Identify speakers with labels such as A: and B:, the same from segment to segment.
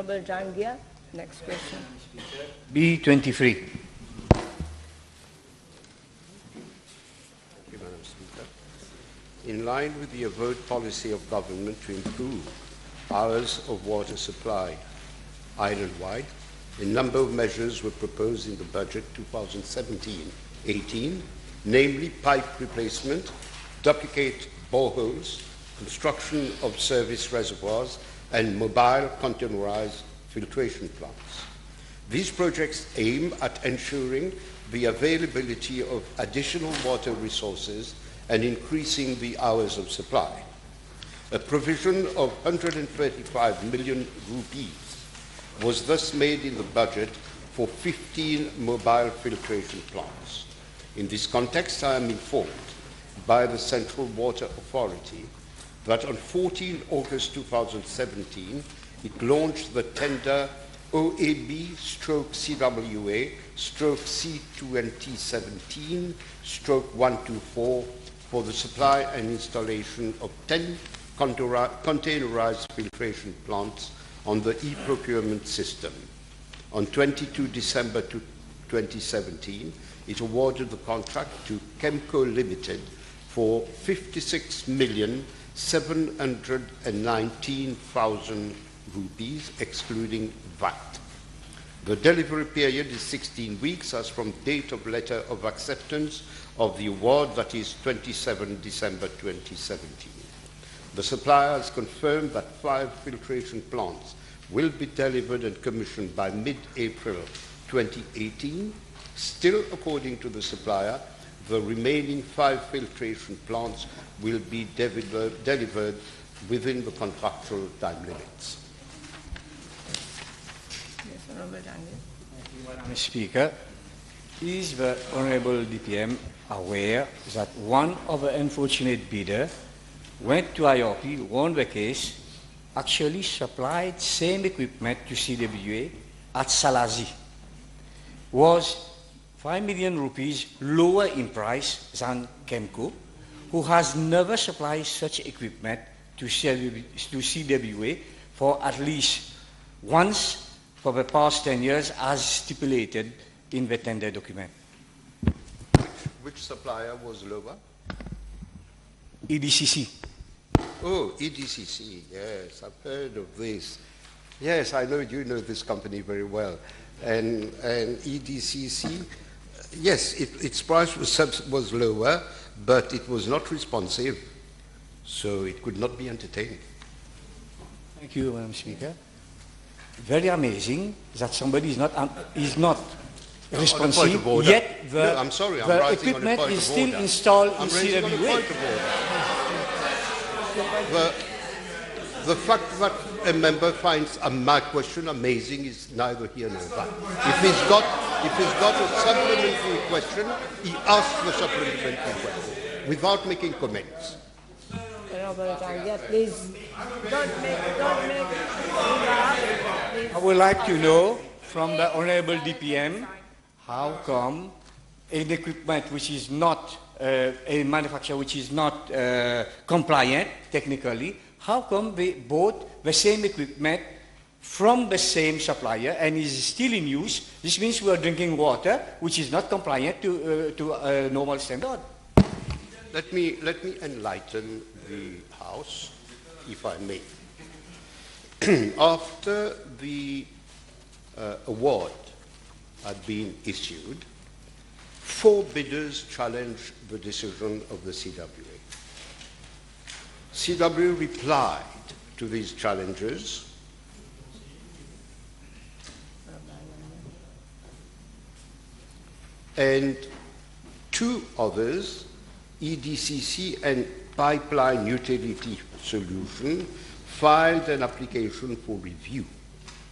A: Honourable Jahangeer. Next question.
B: B23.
C: Thank you, Madam Speaker. In line with the avowed policy of government to improve hours of water supply island-wide, a number of measures were proposed in the budget 2017-18, namely pipe replacement, duplicate boreholes, construction of service reservoirs, and mobile containerized filtration plants. These projects aim at ensuring the availability of additional water resources and increasing the hours of supply. A provision of 135 million rupees was thus made in the budget for 15 mobile filtration plants. In this context, I am informed by the Central Water Authority that on 14 August 2017, it launched the tender OAB/CWA C2017/124 for the supply and installation of 10 containerized filtration plants on the e-procurement system. On 22 December 2017, it awarded the contract to Chemco Limited for 56,719,000 rupees, excluding VAT. The delivery period is 16 weeks as from date of letter of acceptance of the award, that is 27 December 2017. The supplier has confirmed that 5 filtration plants will be delivered and commissioned by mid-April 2018. Still, according to the supplier, the remaining 5 filtration plants will be delivered within the contractual time limits.
A: Yes, Honourable Jahangeer.
B: Thank you, Madam Speaker. Is the Honourable DPM aware that one of the unfortunate bidders went to IRP, won the case, actually supplied same equipment to CWA at Salazi, was 5 million rupees lower in price than Chemco, who has never supplied such equipment to CWA for at least once for the past 10 years as stipulated in the tender document.
C: Which supplier was lower?
B: EDCC.
C: Oh, EDCC, yes, I've heard of this. Yes, I know you know this company very well. And EDCC, yes, its price was lower, but it was not responsive, so it could not be entertained.
B: Thank you, Madam Speaker. Very amazing that somebody is not responsive, yet the,
C: I'm sorry,
B: the equipment is still installed in CWA.
C: The fact that a member finds my question amazing is neither here nor there. If he's got a supplementary question, he asks the supplementary question without making comments.
A: Honourable Jahangeer, please don't make
B: I would like to know from the Honourable DPM how come an equipment which is not a manufacturer which is not compliant technically, how come they bought the same equipment from the same supplier and is still in use? This means we are drinking water which is not compliant to normal standard.
C: Let me enlighten the House, if I may. After the award had been issued, 4 bidders challenged the decision of the CWA. CWA replied to these challenges and 2 others, EDCC and Pipeline Utility Solution, filed an application for review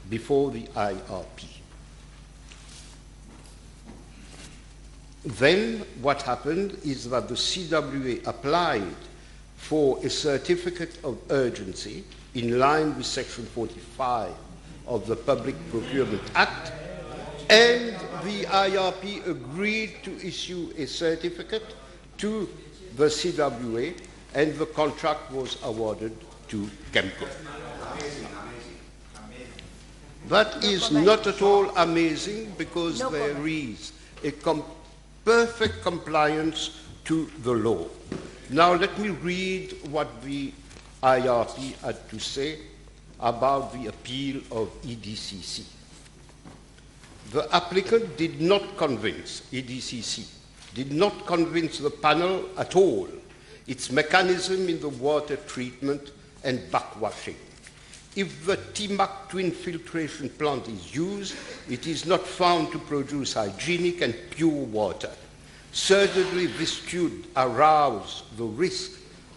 C: before the IRP. Then what happened is that the CWA applied for a certificate of urgency in line with Section 45 of the Public Procurement Act, and the IRP agreed to issue a certificate to the CWA, and the contract was awarded to Chemco. That is not at all amazing because
A: No
C: there
A: comment.
C: is a perfect compliance to the law. Now let me read what the IRP had to say about the appeal of EDCC. The applicant did not convince EDCC, did not convince the panel at all, its mechanism in the water treatment and backwashing. If the TMAC twin filtration plant is used, it is not found to produce hygienic and pure water. Certainly, this should arouse the risk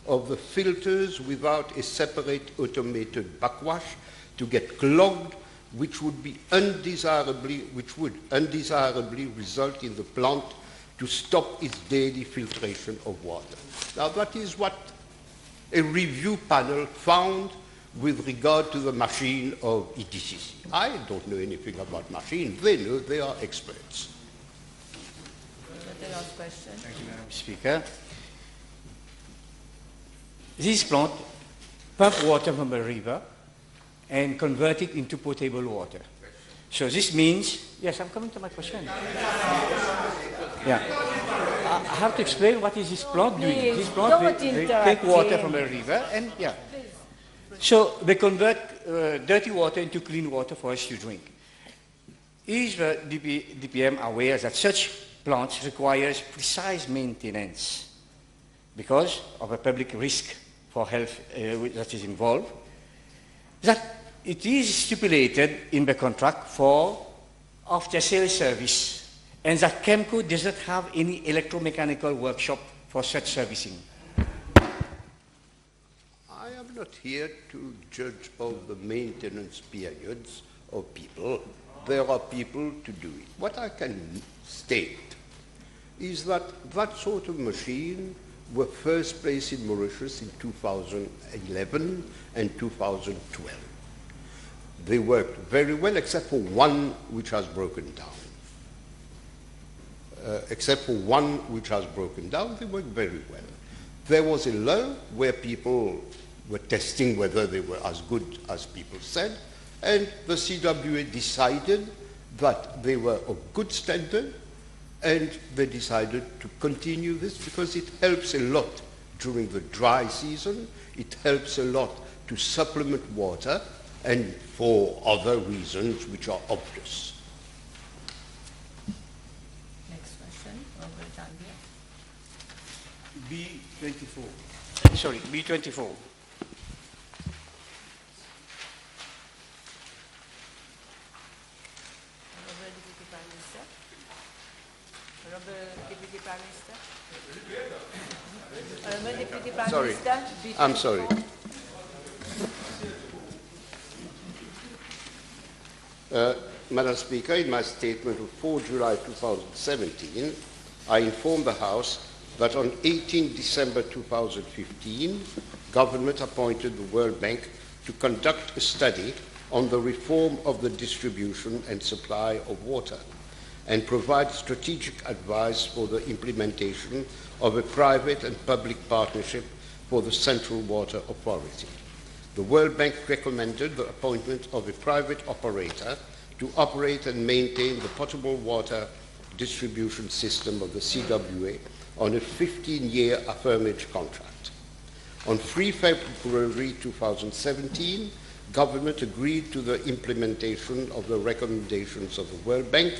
C: of the filters without a separate automated backwash to get clogged, which would undesirably result in the plant to stop its daily filtration of water. Now, that is what a review panel found with regard to the machine of EDCC. I don't know anything about machines. They know, they are experts.
A: The last question.
B: Thank you, Madam Speaker. This plant pump water from a river and convert it into potable water. So this means, yes, I'm coming to my question. Yeah. I have to explain what is this plant doing.
A: Please,
B: This plant
A: don't
B: they take water from a river and, yeah. So they convert dirty water into clean water for us to drink. Is the DPM aware that such plants requires precise maintenance because of a public risk for health that is involved? That it is stipulated in the contract for after-sales service and that CHEMCO does not have any electromechanical workshop for such servicing.
C: I am not here to judge of the maintenance periods of people. There are people to do it. What I can state is that that sort of machine were first placed in Mauritius in 2011 and 2012. They worked very well, except for one which has broken down. They worked very well. There was a lull where people were testing whether they were as good as people said, and the CWA decided that they were of good standard, and they decided to continue this because it helps a lot during the dry season, it helps a lot to supplement water, and for other reasons which are obvious.
A: Next question. Robert Jahangeer.
B: B24. Sorry, B24.
A: Honorable Deputy Prime Minister. Honorable Deputy Prime Minister. Honorable Deputy Prime
C: Sorry.
A: Minister.
C: I'm sorry. Madam Speaker, in my statement of 4 July 2017, I informed the House that on 18 December 2015, Government appointed the World Bank to conduct a study on the reform of the distribution and supply of water and provide strategic advice for the implementation of a private and public partnership for the Central Water Authority. The World Bank recommended the appointment of a private operator to operate and maintain the potable water distribution system of the CWA on a 15-year affirmage contract. On 3 February 2017, Government agreed to the implementation of the recommendations of the World Bank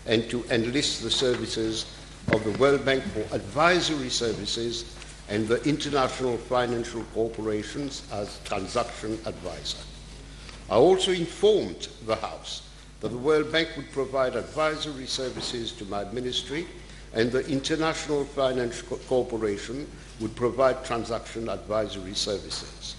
C: and to enlist the services of the World Bank for advisory services and the international financial corporations as transaction advisor. I also informed the House that the World Bank would provide advisory services to my ministry and the International Finance Corporation would provide transaction advisory services.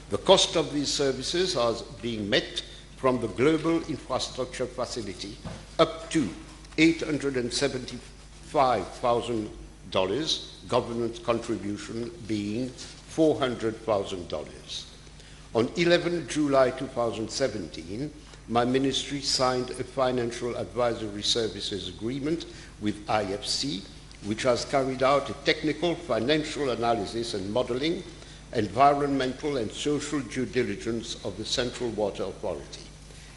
C: The cost of these services are being met from the Global Infrastructure Facility up to $875,000, government contribution being $400,000. On 11 July 2017, my ministry signed a financial advisory services agreement with IFC, which has carried out a technical financial analysis and modeling, environmental and social due diligence of the Central Water Authority.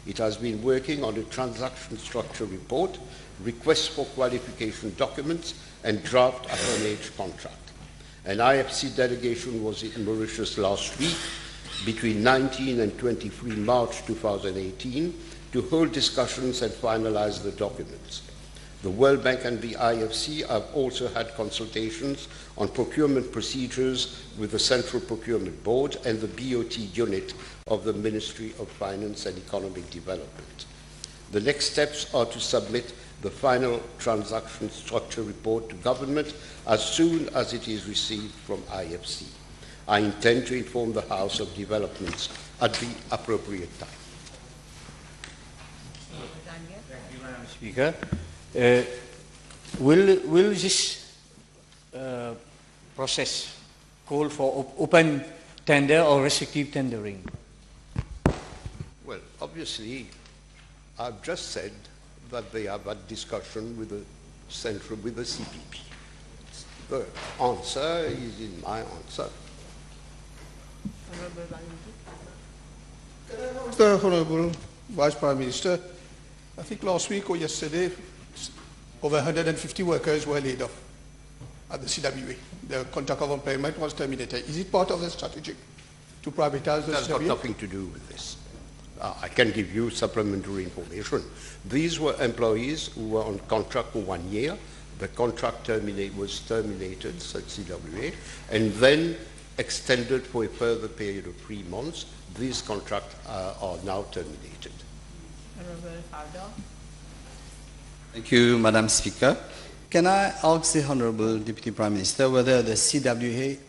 C: It has been working on a transaction structure report, request for qualification documents, and draft accrochage contract. An IFC delegation was in Mauritius last week, between 19 and 23 March 2018, to hold discussions and finalize the documents. The World Bank and the IFC have also had consultations on procurement procedures with the Central Procurement Board and the BOT unit of the Ministry of Finance and Economic Development. The next steps are to submit the final transaction structure report to government as soon as it is received from IFC. I intend to inform the House of developments at the appropriate time.
B: Thank you, Madam Speaker. Will this process call for open tender or restrictive tendering?
C: Well, obviously, I've just said that they have had discussion with the CPP. The answer is in my answer.
D: Mr. Honourable Vice Prime Minister, I think last week or yesterday, over 150 workers were laid off at the CWA. The contract of employment was terminated. Is it part of the strategy to privatize the
C: That's
D: CWA?
C: got nothing to do with this. I can give you supplementary information. These were employees who were on contract for 1 year. The contract was terminated at CWA and then extended for a further period of 3 months. These contracts are now terminated.
E: Thank you, Madam Speaker. Can I ask the Honourable Deputy Prime Minister whether the CWA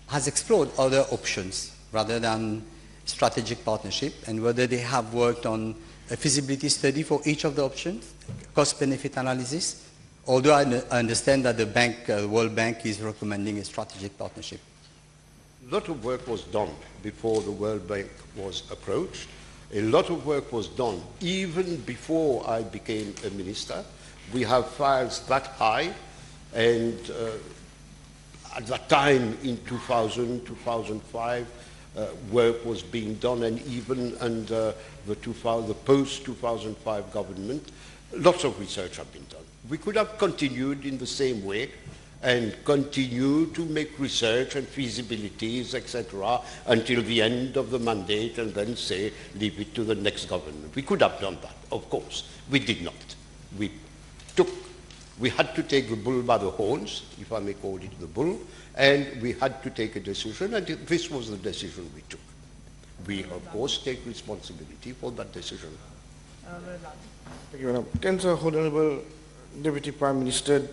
E: has explored other options rather than strategic partnership, and whether they have worked on a feasibility study for each of the options, cost-benefit analysis, although I understand that the World Bank is recommending a strategic partnership.
C: A lot of work was done before the World Bank was approached. A lot of work was done even before I became a minister. We have files that high, and at that time in 2000, 2005, work was being done, and even under the post-2005 government, lots of research have been done. We could have continued in the same way and continue to make research and feasibilities, etc., until the end of the mandate and then say, leave it to the next government. We could have done that, of course. We did not. We had to take the bull by the horns, if I may call it the bull, and we had to take a decision, and this was the decision we took. We, of course, take responsibility for that decision.
F: Thank you, Madam. Can the Honourable Deputy Prime Minister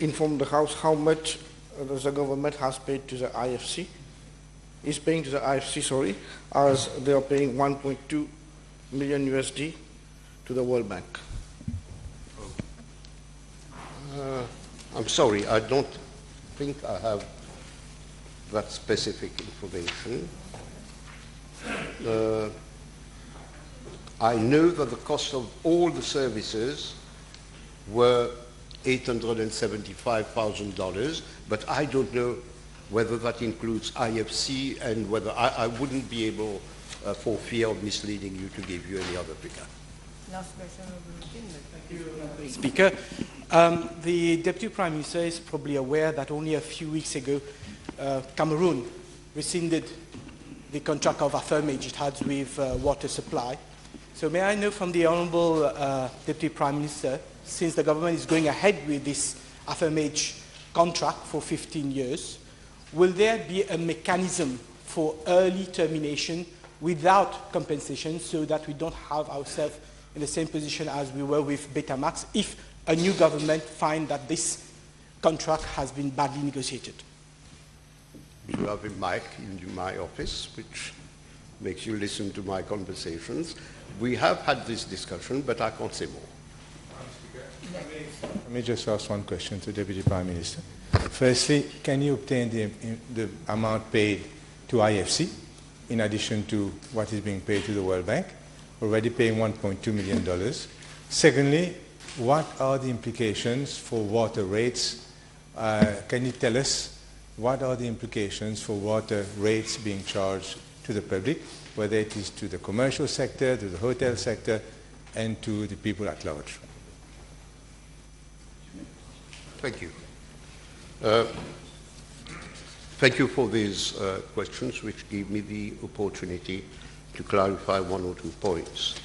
F: inform the House how much the government has paid to the IFC? Is paying to the IFC, sorry, as they are paying 1.2 million USD to the World Bank.
C: I'm sorry, I don't think I have that specific information. I know that the cost of all the services were $875,000, but I don't know whether that includes IFC, and whether I wouldn't be able, for fear of misleading you, to give you any other figure.
A: Last question.
G: Speaker, the Deputy Prime Minister is probably aware that only a few weeks ago, Cameroon rescinded the contract of affirmage it had with water supply. So may I know from the Honourable Deputy Prime Minister, since the government is going ahead with this affirmage contract for 15 years, will there be a mechanism for early termination without compensation, so that we don't have ourselves in the same position as we were with Betamax if a new government finds that this contract has been badly negotiated?
C: You have a mic in my office, which makes you listen to my conversations. We have had this discussion, but I can't say more.
H: Let me just ask one question to the Deputy Prime Minister. Firstly, can you obtain the amount paid to IFC in addition to what is being paid to the World Bank, already paying $1.2 million? Secondly, what are the implications for water rates? Can you tell us what are the implications for water rates being charged to the public? whether it is to the commercial sector, to the hotel sector, and to the people at large.
C: Thank you. Thank you for these questions, which give me the opportunity to clarify one or 2 points.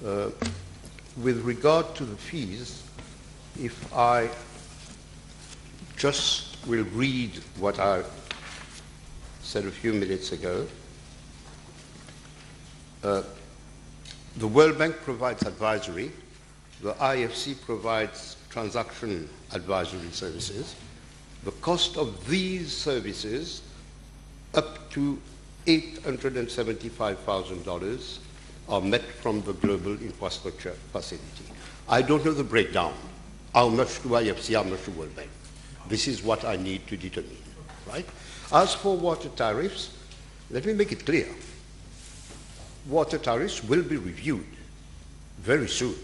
C: With regard to the fees, if I just will read what I said a few minutes ago, the World Bank provides advisory, the IFC provides transaction advisory services. The cost of these services up to $875,000 are met from the Global Infrastructure Facility. I don't know the breakdown. How much to IFC, how much to World Bank? This is what I need to determine, right? As for water tariffs, let me make it clear. Water tariffs will be reviewed very soon,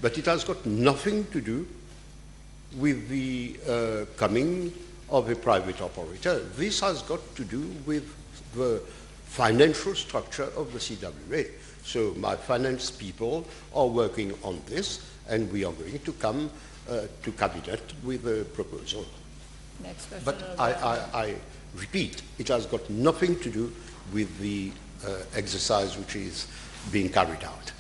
C: but it has got nothing to do with the coming of a private operator. This has got to do with the financial structure of the CWA. So my finance people are working on this, and we are going to come to Cabinet with a proposal.
A: Next question.
C: But I repeat, it has got nothing to do with the exercise which is being carried out.